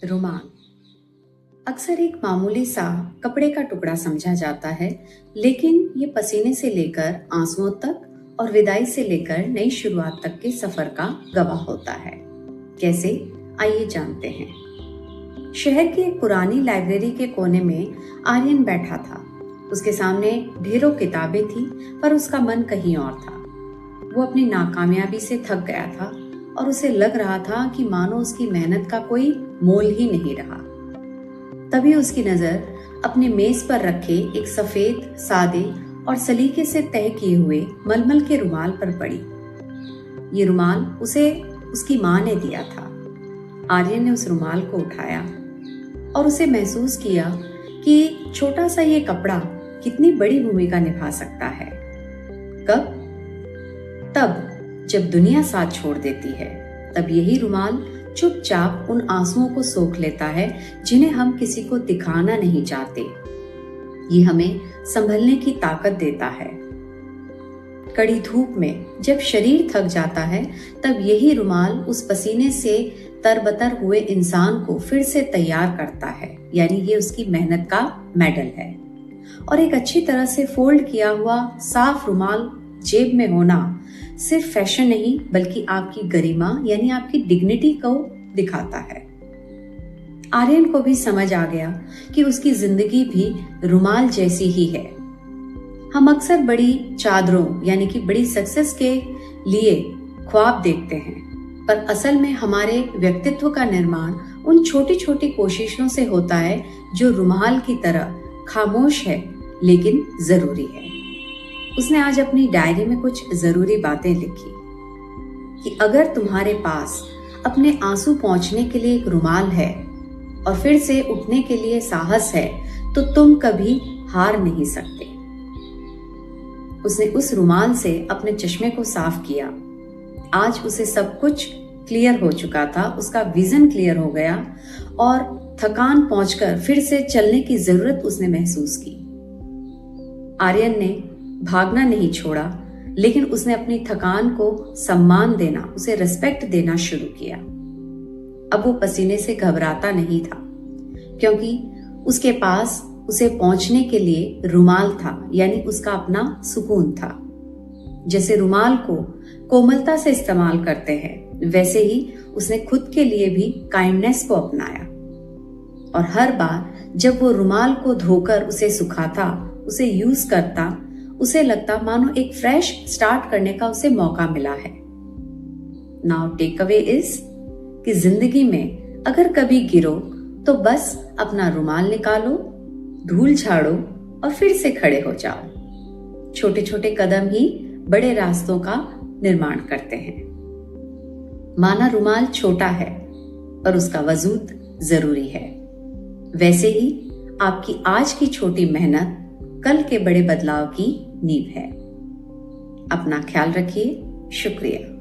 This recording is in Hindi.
रुमाल अक्सर एक मामूली सा कपड़े का टुकड़ा समझा जाता है, लेकिन ये पसीने से लेकर आंसुओं तक और विदाई से लेकर नई शुरुआत तक के सफर का गवाह होता है। कैसे? आइए जानते हैं। शहर की एक पुरानी लाइब्रेरी के कोने में आर्यन बैठा था। उसके सामने ढेरों किताबें थी, पर उसका मन कहीं और था। वो अपनी नाकामयाबी से थक गया था और उसे लग रहा था कि मानो उसकी मेहनत का कोई मोल ही नहीं रहा। तभी उसकी नजर अपने मेज पर रखे एक सफेद, सादे और सलीके से तय किए हुए मलमल के रुमाल पर पड़ी। ये रुमाल उसे उसकी माँ ने दिया था। आर्यन ने उस रुमाल को उठाया और उसे महसूस किया कि छोटा सा ये कपड़ा कितनी बड़ी भूमिका निभा सकता है। कब? तब जब दुनिया साथ छोड़ देती है, तब यही रुमाल चुपचाप उन आंसुओं को सोख लेता है जिन्हें हम किसी को दिखाना नहीं चाहते। ये हमें संभलने की ताकत देता है। कड़ी धूप में जब शरीर थक जाता है, तब यही रुमाल उस पसीने से तरबतर हुए इंसान को फिर से तैयार करता है। यानी ये उसकी मेहनत का मेडल है। और एक अच्छी तरह से फोल्ड किया हुआ साफ रुमाल जेब में होना सिर्फ फैशन नहीं, बल्कि आपकी गरिमा यानी आपकी डिग्निटी को दिखाता है। आर्यन को भी समझ आ गया कि उसकी जिंदगी भी रुमाल जैसी ही है। हम अक्सर बड़ी चादरों यानी कि बड़ी सक्सेस के लिए ख्वाब देखते हैं, पर असल में हमारे व्यक्तित्व का निर्माण उन छोटी छोटी कोशिशों से होता है जो रुमाल की तरह खामोश है लेकिन जरूरी है। उसने आज अपनी डायरी में कुछ जरूरी बातें लिखी कि अगर तुम्हारे पास अपने आंसू पोंछने के लिए एक रुमाल है और फिर से उठने के लिए साहस है, तो तुम कभी हार नहीं सकते। उसने उस रुमाल से अपने चश्मे को साफ किया। आज उसे सब कुछ क्लियर हो चुका था, उसका विजन क्लियर हो गया और थकान पहुंचकर फिर से चलने की जरूरत उसने महसूस की। आर्यन ने भागना नहीं छोड़ा, लेकिन उसने अपनी थकान को सम्मान देना, उसे रिस्पेक्ट देना शुरू किया। अब वो पसीने से घबराता नहीं था, क्योंकि उसके पास उसे पहुंचने के लिए रुमाल था, यानी उसका अपना सुकून था। जैसे रुमाल को कोमलता से इस्तेमाल करते हैं, वैसे ही उसने खुद के लिए भी काइंडनेस को अपनाया। और हर बार जब वो रुमाल को धोकर उसे सुखाता, उसे यूज करता, उसे लगता मानो एक फ्रेश स्टार्ट करने का उसे मौका मिला है। नाउ टेक अवे इज कि जिंदगी में अगर कभी गिरो तो बस अपना रुमाल निकालो, धूल झाड़ो और फिर से खड़े हो जाओ। छोटे छोटे कदम ही बड़े रास्तों का निर्माण करते हैं। माना रुमाल छोटा है पर उसका वजूद जरूरी है, वैसे ही आपकी आज की छोटी मेहनत कल के बड़े बदलाव की नींव है। अपना ख्याल रखिए। शुक्रिया।